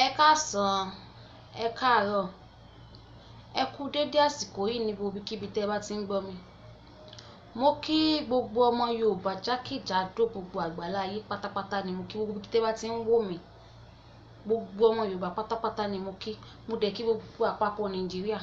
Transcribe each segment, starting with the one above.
Ẹ káàsán, ẹ káàárọ̀, ẹ kú dédé àsìkò yìí ní ibikíbi tẹ́ bá ti ń gbọ́ mi. Mo kí gbogbo ọmọ Yorùbá jákèjádò gbogbo àgbáláyé pátápátá ni mo kí gbogbo ibi tẹ́ bá ti ń wò mí. Gbogbo ọmọ Yorùbá pátápátá ni mo kí. Mo dẹ̀ kí gbogbo àpapọ̀ Nàìjíríà.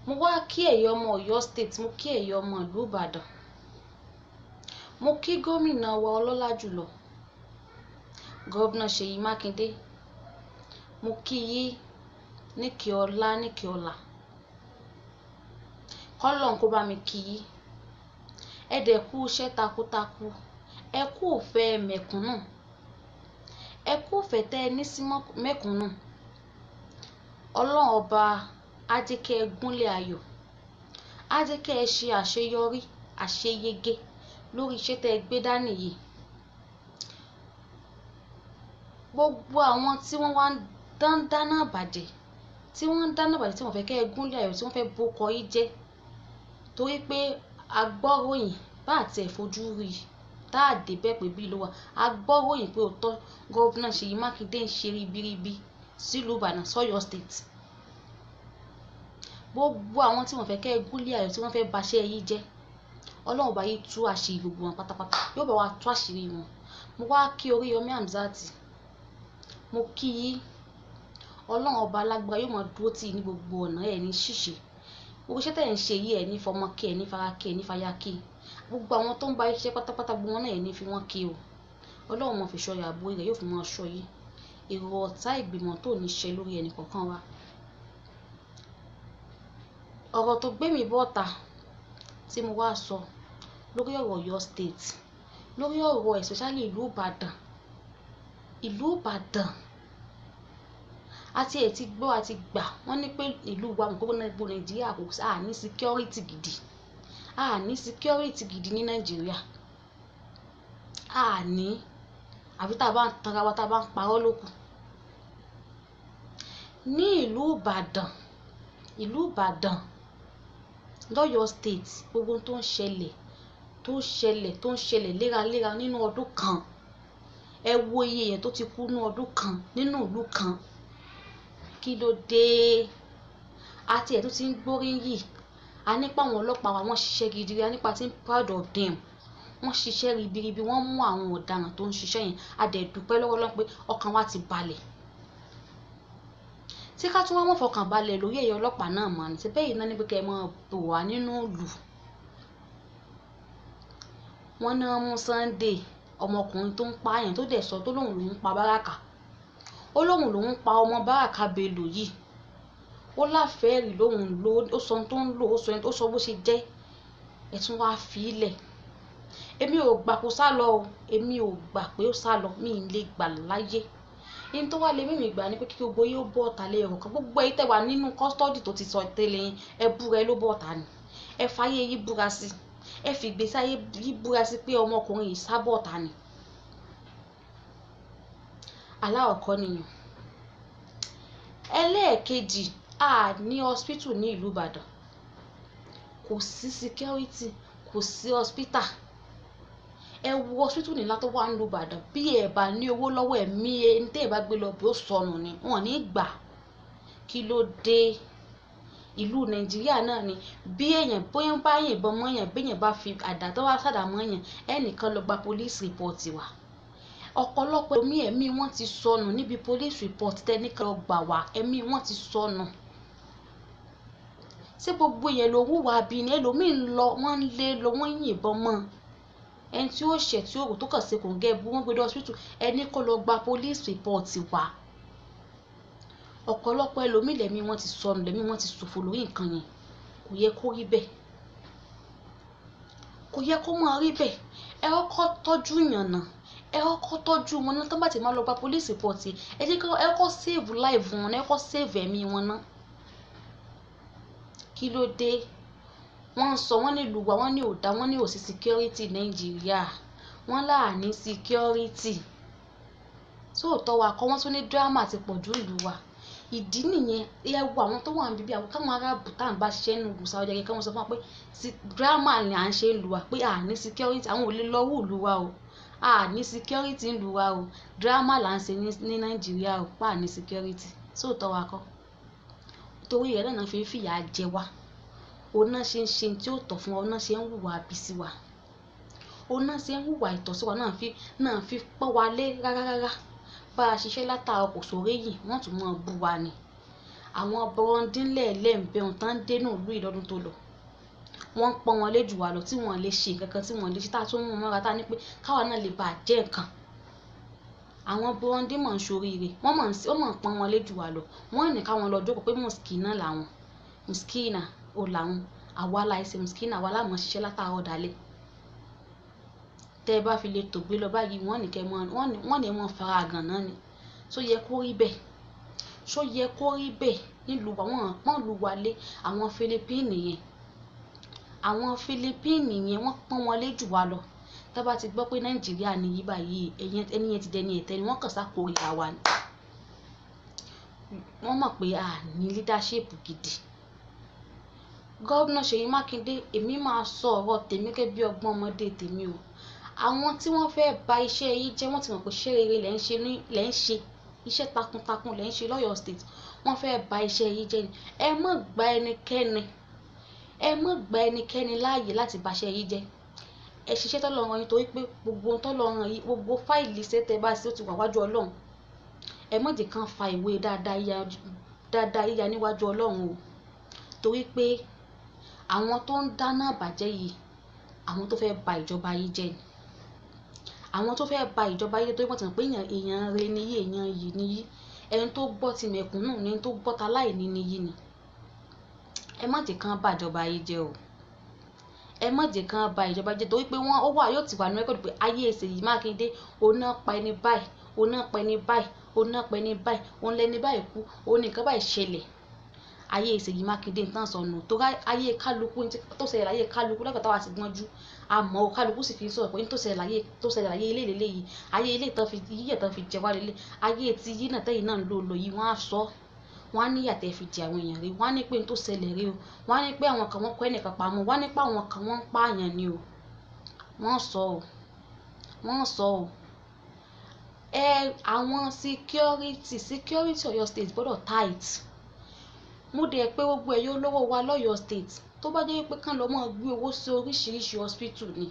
Mo wá kí ẹ̀yin ọmọ Ọ̀yọ́ State, mo kí ẹ̀yin ọmọ ìlú Ìbàdàn. Mo kí gómìnà wa ọlọ́lá jùlọ, Gómìnà Ṣèyí Mákindé. Mo kí yín níkẹ́ ọlá níkẹ́ ọlá. K'Ọlọ́run kó bá mi kí yín. Ẹ dẹ̀ kú iṣẹ́ takuntakun. Ẹ kú ìfẹ́ mẹ̀kúnnù. Ẹ kú ìfẹ́ tẹ́ ẹ ní sí mẹ̀kúnnù. Ọlọ́run ọba á jẹ́ kẹ́ ẹ gúnlẹ̀ ayọ̀. Á jẹ́ kẹ́ ẹ ṣe àṣeyọrí, àṣeyege lórí iṣẹ́ tẹ́ ẹ gbé dání yìí. Gbogbo àwọn tí wọ́n wá ń dáná bàjẹ́, tí wọ́n fẹ́ kẹ́ ẹ gúnlẹ̀ ayọ̀, tí wọ́n fẹ́ bókọ yín jẹ́, torí pé agbọ́ròyìn bá àti ẹ̀ fojú rí i tá a dé bẹ́ẹ̀ pé bí ló wà, agbọ́ròyìn pé òótọ́ Gómìnà Ṣèyí Mákindé ń ṣe ribiribi sílùú Ìbàdàn, s'Ọ̀yọ́ State. Gbogbo àwọn tí wọ́n fẹ́ kẹ́ ẹ gúnlẹ̀ ayọ̀, tí wọ́n fẹ́ baṣẹ́ yín jẹ́, Ọlọ́run bá yín tú àṣírí gbogbo wọn pátápátá, yóò bá wa tú àṣírí wọn. Mo wá kí Oríyọmí Hamzat. Mo kí yín. Ọlọ́run ọba alágbára yóò máa dúró tì í ní gbogbo ọ̀nà, ẹ̀ ní ṣìṣe. Gbogbo iṣẹ́ tẹ̀ ń ṣe yìí, ẹ̀ ní fọmọ kí, ẹ̀ ní fara kí, ẹ̀ ní fàyà kí. Gbogbo àwọn tó ń bá iṣẹ́ pátápátá gbogbo wọn náà ẹ̀ ní fi wọ́n kí o. Ọlọ́run máa fi ṣọ́ ìyàbò rẹ̀, yóò fi máa ṣọ́ yín. Èrò ọ̀tá ìgbìmọ̀ tó ní ṣe lórí ẹnì kọ̀ọ̀kan wa. Ọ̀rọ̀ tó gbé mi bọ́ta tí mo wá sọ lórí ọ̀rọ̀ Ọ̀yọ́ State, lórí ọ̀rọ̀ especially ìlú Ìbàdàn. Ìlú Ìbàdàn àti ẹ̀ ti gbọ́ àti gbà wọ́n ní pé ìlú wa gbogbo Nàìjíríà kò sí àní security gidi. Àní security gidi ní Nàìjíríà. Àní àfi tá a bá ń tanra wa, tá a bá ń parọ́ lókù. Ní ìlú Ìbàdàn, l'Ọ̀yọ́ State, gbogbo tó ń ṣẹlẹ̀ léraléra nínú ọdún kan. Ẹ wo iye yẹn tó ti kú nínú ọdún kan nínú ìlú kan. Kí ló dé? Àti ẹ̀ tó ti ń gbóríyìn. A nípa àwọn ọlọ́pàá wa, wọ́n ṣiṣẹ́ gidi, a nípa tí ń proud of them. Wọ́n ṣiṣẹ́ ribiribi, wọ́n mú àwọn ọ̀daràn tó ń ṣiṣẹ́ yẹn. A dẹ̀ dúpẹ́ lọ́wọ́ Ọlọ́run pé ọkàn wa ti balẹ̀. Tí ká tún wá mọ̀ fọkàn balẹ̀ lórí ẹ̀yọ ọlọ́pàá náà mọ̀ ní, ṣe bẹ́ẹ̀ yìí náà ní pé kẹ́ ẹ máa bò wá nínú ìlú. Wọ́n náà mú Sunday, ọmọkùnrin tó ń pààyàn, tó dẹ̀ sọ tó lóun lòún pa Báràkà. Ó lóun lòún pa ọmọ Báràkà Bello yìí. Ó láfẹ̀ẹ́rì lóun lò, ó sọ tó ń lò, ó sọ bó ṣe jẹ́. Ẹ tún wá fi í lẹ̀. Èmi ò gbà kó sá lọ o. Èmi ò gbà pé ó sá lọ. Mi ì lè gbà láyé. Ní tó wá lé mímì gbà ní pé kí gbogbo yóò bọ́ ọ̀tá lé ẹ̀rọ kan. Gbogbo ẹ̀yin tẹ́ wà nínú custody tó ti sọ tẹ́lẹ̀ yín, ẹ búra ẹ ló bọ́ ọ̀tá ni. Ẹ fàyè yí búra sí. Ẹ fi ìgbésí ayé yí búra sí pé ọmọkùnrin yìí sá bọ́ ọ̀tá ni. Aláwọ̀kọ́ nìyẹn. Ẹlẹ́ẹ̀kejì, a ní hospital ní ìlú Ìbàdàn. Kò sí security, kò sí hospital. Ẹ wo hospital ńlá tó wà ní Ìbàdàn. Bí ẹ bá ní owó lọ́wọ́, ẹ̀mí ẹni tẹ́ ẹ bá gbé lọ bí ó sọnù ni, wọn ò ní gbà. Kí ló dé? Ìlú Nàìjíríà náà ni. Bí èèyàn bóyá bá yìnbọn mọ́ èèyàn, bí èèyàn bá fi àdá tó wá sàdá mọ́ èèyàn, ẹnìkan lọ gba police report wá. Ọ̀pọ̀lọpọ̀ ẹ̀mí wọn ti sọnù níbi police report tẹ́nìkan lọ gbà wá. Ẹ̀mí wọn ti sọnù. Ṣé gbogbo èèyàn ló wúwa bí ni? Ẹlòmíì ń lọ, wọ́n ń lé lọ, wọ́n yìnbọn mọ́. Ẹni tí ó ṣẹ̀ tí ó rò tó kàn ṣe kò ń gẹ́ bú, wọ́n gbé lọ hospital, ẹni kó lọ gba police report wá. Ọ̀pọ̀lọpọ̀ ẹlòmíì lẹ̀mí wọn ti sọnù, lẹ̀mí wọn ti ṣòfò lórí nǹkan yẹn. Kò yẹ kó rí bẹ́ẹ̀. Kò yẹ kó máa rí bẹ́ẹ̀. Ẹ kọ́kọ́ tọ́jú yàn náà. Ẹ kọ́kọ́ tọ́jú wọn náà. Tó bá ti máa lọ gba police report, ẹ jẹ́ kó ẹ kọ́kọ́ save life wọn, ẹ kọ́kọ́ save ẹ̀mí wọn náà. Kí ló dé? Wọ́n sọ wọ́n ní ìlú wa, wọ́n ní òdà, wọ́n ní òsì security Nàìjíríà. Wọ́n láàní security. Sóòótọ́ wa kọ́, wọ́n tún ní drama ti pọ̀ jù ìlú wa. Ìdí nìyẹn. Ẹ wo àwọn tó wà níbí, àwọn káwọn aráàbù tá à ń bá ṣiṣẹ́ nínú ìlú Saudi Arabia, káwọn sọ fún wa pé drama ni à ń ṣe ìlú wa, pé àní security, àwọn ò lè lọ wú ìlú wa o. a ní security ń lu wa o, drama là ń ṣe ní Nàìjíríà o, pa ní security sóòótọ́ wa kọ́. Torí rẹ̀ náà fi ń fìyà jẹ wá, òun náà ṣe ń ṣe tí ó tọ́ fún wa, òun náà ṣe ń hùwà bí sí wa, òun náà ṣe ń hùwà ìtọ́sí wa, náà fi pọ́n wa lé rárá. Bá a ṣiṣẹ́ látàárọ̀ kò sóore yìí wọ́n tún mọ̀ bú wa ni. Àwọn bọ́rọ̀ndínlẹ̀ lẹ́ǹbẹ̀rún tán dénú ìlú ìlọ́dún tó lọ, wọ́n ń pọ́n wọn lé jù wá lọ tí wọ́n lè ṣe kankan, tí wọ́n lè ṣe tá a tún mú mọ́ra tá a ní pé káwa náà lè bá a jẹ́ nǹkan. Àwọn bọ́rọ̀ndín mọ̀ ń ṣoríire, wọ́n mọ̀ ń pọ́n wọn lé jù wá lọ, wọ́n ní káwọn lọ jókòó pé mùsùkínà làwọn, mùsùkínà ò làwọn, àwa la ẹsẹ̀ mùsùkínà, àwa la mọ̀ ṣiṣẹ́ látàárọ̀ dalẹ́. Tẹ́ ẹ bá fi lè tògbé lọ báyìí wọ́n ní wọ́n fara gàn náà ni. Ṣó yẹ kó rí bẹ́ẹ̀? Ṣó yẹ kó rí bẹ́ẹ̀ nílùú wa? Wọ́n lù wá lé. Àwọn Fílípìnì yẹn wọ́n pọ́n wọn lé jù wá lọ. Tá bá ti gbọ́ pé Nàìjíríà ní yí báyìí ẹni yẹn ti dẹni ẹ̀tẹ́ ni, wọ́n kàn sá kórìíra wa ni. Wọ́n mọ̀ pé a ní leadership gidi. Gómìnà Ṣèyí Mákindé, èmi máa sọ ọ̀rọ̀ tèmi gẹ́gẹ́ bí ọgbọ́n ọmọdé tèmi o. Àwọn tí wọ́n fẹ́ ba iṣẹ́ yìí jẹ́, wọ́n ti mọ̀ pé iṣẹ́ rere lẹ́ ń ṣe, iṣẹ́ takuntakun lẹ́ ń ṣe l'Ọ́yọ́ State, wọ́n fẹ́ ba iṣẹ́ yìí jẹ́ ni. Ẹ má gba ẹnikẹ́ni láàyè láti ba iṣẹ́ yìí jẹ́. Ẹ ṣiṣẹ́ t'Ọlọ́run yín, torí pé gbogbo t'Ọlọ́run yín, gbogbo fáìlì iṣẹ́ tẹ́ bá ṣe ó ti wà wájú Ọlọ́run. Ẹ má jẹ́ kán fa ìwé dáadáa yíya níwájú Ọlọ́run o, torí pé àwọn tó ń dáná bàjẹ́ yìí, àwọn tó fẹ́ ba ìjọba yìí jẹ́ ni. Àwọn tó fẹ́ ba ìjọba yìí tó wọ́n ti mọ̀ pé èèyàn rere ni yí, èèyàn yìí ni yí, ẹni tó gbọ́ ti mẹ̀kúnnù ni, ẹni tó gbọ́ ta láìní ni yí ni. Ẹ má jẹ́ kán ba ìjọba yìí jẹ́ o. Ẹ má jẹ́ kán ba ìjọba jẹ́, torí pé yóò ti wà ní rẹ́kọ̀dù pé ayé Ṣèyí Mákindé, òun náà pa ẹni báyìí, òun náà pa ẹni báyìí, òun náà pa ẹni báyìí, òun lẹni báyìí kú, òun nìkan báyìí ṣẹlẹ̀. Ayé Ṣèyí Mákindé ń tàn sọnù, torí ayé kálukú tó ṣẹlẹ̀ láyé kálukú lẹ́gbẹ̀ẹ́ táwa sì gbọ́njú. Àmọ́ kálukú sì fi sọ̀rọ̀ pé ní tó ṣẹlẹ̀ láyé ilé yìí, ayé ilé tán fi jẹ wá lélẹ̀, ayé ti yí náà tẹ́yìn náà ń lò yìí, wọ́n á sọ, wọ́n á ní ìyàtẹ̀ fi jẹ àwọn èèyàn rí, wọ́n á ní pé ní tó ṣẹlẹ̀ rí o, wọ́n á ní pé àwọn kan wọ́n kọ́ ẹnìkan pamọ́, wọ́n á ní pé àwọn kan wọ́n ń pààyàn ni o. Wọ́n sọ o. Àwọn security Ọ̀yọ́ State gbọ́dọ̀ tight. Mo dẹ̀ pé gbogbo ẹ̀yọ́ olówó wa l'Ọ́yọ́ State, tó bá jẹ́ pé kán lọ máa gbé owó sí oríṣiríṣi hospital ni,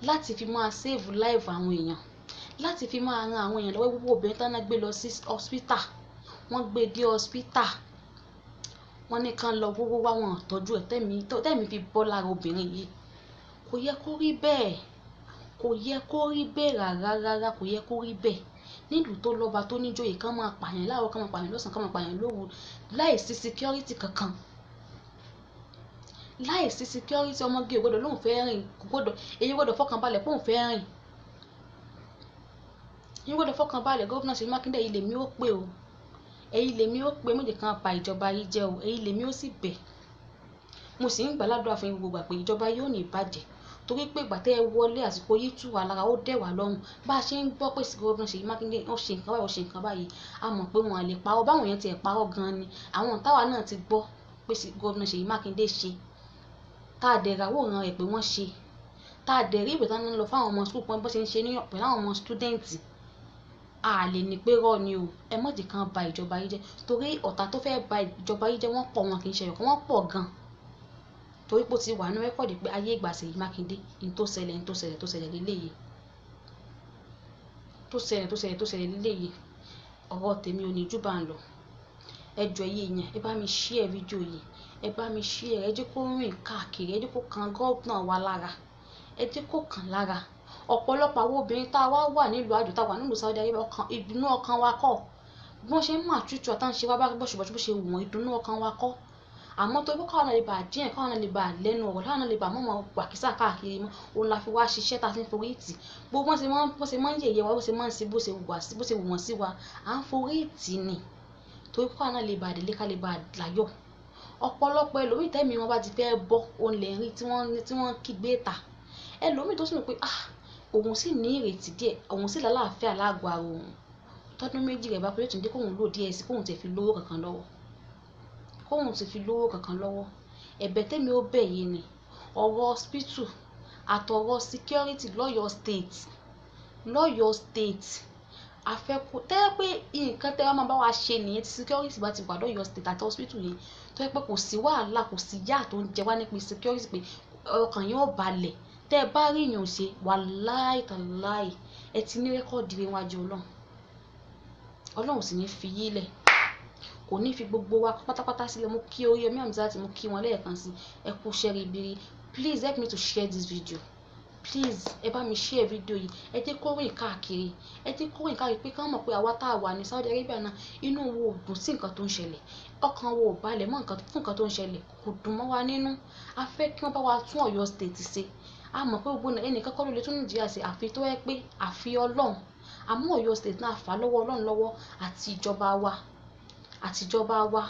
láti fi máa save life àwọn èèyàn, láti fi máa ran àwọn èèyàn lọ́wọ́. Gbogbo obìnrin tán náà gbé lọ sí hospital, wọ́n gbé dé hospital, wọ́n ní kán lọ wówó wá, wọn tọ́jú ẹ̀, tẹ́mi fi bọ́ lára obìnrin yìí. Kò yẹ kó rí bẹ́ẹ̀, kò yẹ kó rí bẹ́ẹ̀ rárá, kò yẹ kó rí bẹ́ẹ̀. Nílùú tó lọ́ba tó níjòyè, kán máa pààyàn láàárọ̀, kán máa pààyàn lọ́sàn-án, kán máa pààyàn lóru, láìsí security kankan. Láìsí security, ọmọge ò gbọ́dọ̀ lóun fẹ́ rìn, èyí gbọ́dọ̀ fọkànbalẹ̀ pé òun fẹ́ rìn. Èyí gbọ́dọ̀ fọkànbalẹ̀. Gómìnà Ṣèyí Mákindé, èyí lèmi ó pè o, èyí lèmi ó pè, má jẹ́ kán ba ìjọba yìí jẹ́ o, èyí lèmi ó sì bẹ̀. Mo sì ń gbàládùra fún gbogbo ìgbà pé ìjọba yóò ní bàjẹ́, torí pé ìgbà tẹ́ ẹ wọlé àsìkò yìí tù wá lára, ó dẹ̀ wá lọ́rùn. Bá a ṣe ń gbọ́ pé Gómìnà Ṣèyí Mákindé ó ṣe nǹkan báyìí, a mọ̀ pé wọn à lè parọ́, báwọn yẹn ti ẹ̀ parọ́ gan-an ni. Àwọn táwa náà ti gbọ́ pé Gómìnà Ṣèyí Mákindé ṣe, tá a dẹ̀ ráwòrán rẹ̀ pé wọ́n ṣe, tá a dẹ̀ rí ìwé tán lọ fáwọn ọmọ school pọ́n bó ṣe ń ṣe pẹ̀lú àwọn ọmọ students, a lè ní pé rọ́ ni o. Ẹ má jẹ́ kán ba ìjọba yìí jẹ́, torí ọ̀tá tó fẹ́ ba ìjọba yìí jẹ́ wọ́n pọ̀, wọn kì í ṣe ẹ̀yọ̀kan, wọ́n pọ̀ gan-an. Torí pé ó ti wà ní rẹ́kọ̀dì pé ayé ìgbà Ṣèyí Mákindé ní tó ṣẹlẹ̀ léléyìí, tó ṣẹlẹ̀ léléyìí. Ọ̀rọ̀ tèmi ò ní jù bá ń lọ. Ẹ jọ̀ọ́ ẹ̀yin èèyàn, ẹ bá mi share fídíò yìí, ẹ bá mi share, ẹ jẹ́ kó rìn káàkiri, ẹ jẹ́ kó kan gómìnà wa lára, ẹ jẹ́ kó kàn lára. Ọ̀pọ̀lọpọ̀ àwọn obìnrin tá a wà nílùú àjò, tá a wà nílùú Saudi Arabia, ìdùnnú ọkàn wa kọ́. Bí wọ́n ṣe ń mú àtúntò àtàǹṣe wa bá bọ́ṣubọ́ṣu bó ṣe wù wọ́n, ìdùnnú ọkàn wa kọ́. Àmọ́ tó bí káwọn náà lè bá díẹ̀, káwọn náà lè bá lẹ́nu ọ̀rọ̀, káwọn náà lè bá mọ́mọ́ wàkísà káàkiri mọ́, òun la fi wá ṣiṣẹ́ tá a fi ń forí tì. Gbogbo bó ṣe máa ń yẹ̀yẹ́ wa, bó ṣe máa ń ṣe bó ṣe wù wọ́n sí wa, à ń forí tì ni. Torí káwọn náà lè bá délé, ká lè bá láyọ̀. Ọ̀pọ̀lọpọ̀ ẹlòmíì tẹ́mi wọn bá ti fẹ́ bọ́, òun lè rí tí wọ́n kígbe ta. Ẹlòmíì tó sì mọ̀ pé òun sì ní ìrètí díẹ̀, òun sì lálàáfíà lágọ̀ọ́ ara òun. Tọ́dún méjì rẹ̀ bá pé yóò tún dé kóun lò díẹ̀ sí, kóun ti fi lówó kankan lọ́wọ́. Ẹ̀bẹ̀ tèmi ó bẹ̀ yìí ni ọ̀rọ̀ hospital àtọ̀rọ̀ security l'Ọ́yọ́ State. lọ́yọ̀ọ́ state afẹ́kù tẹ́ pé nǹkan tẹ́ wá máa bá wa ṣe nìyẹn tí security bá ti wà lọ́yọ̀ọ́ state àti hospital yẹn tó yẹ pé kò sí wàhálà kò sí yá tó ń jẹ wá nípa security pé ọkàn yẹn ò balẹ̀ tẹ́ ẹ bá rí èèyàn ṣe wàláì tàláì ẹ ti ní rẹ́kọ̀dì rẹ̀ wájú ọlọ́run sì ní fi yí lẹ̀ kò ní fi gbogbo wa pátápátá sílẹ̀. Mo kí Oríyọmí Hamzat, mo kí wọn lẹ́ẹ̀kan sí ẹ kú iṣẹ́ ribiri. Please help me to share this video. Please ẹ bá mi share video yìí, ẹ jẹ́ kó rìn káàkiri, ẹ jẹ́ kó rìn káàkiri pé ká mọ̀ pé àwa tá a wà ní Saudi Arabia náà inú wo ò dùn sí nǹkan tó ń ṣẹlẹ̀, ọkàn wo ò balẹ̀ mọ́ nǹkan tó ń ṣẹlẹ̀, kò dùn mọ́ wa nínú. A fẹ́ kí wọ́n bá wa tún Ọ̀yọ́ state ṣe. A mọ̀ pé gbogbo ẹnìkan kọ́ ló lè tún Nàìjíríà ṣe àfi tó yẹ pé àfi Ọlọ́run. Àmọ́ Ọ̀yọ́ state náà fà lọ́wọ́ Ọlọ́run lọ́wọ́ àti ìjọba wa